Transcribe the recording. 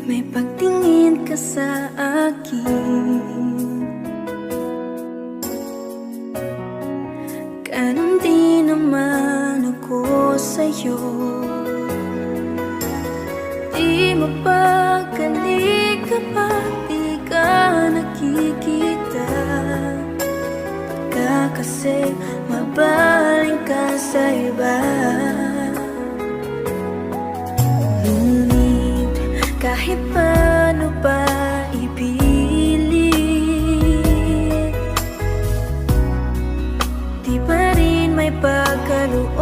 May pagtingin ka sa akin, ganon din naman ako sa'yo. Di mapagkali kapag di ka nakikita, ka kasi mabaling ka sa iba. Ngunit kahit paano pa ipilit, di pa rin may pagkaloob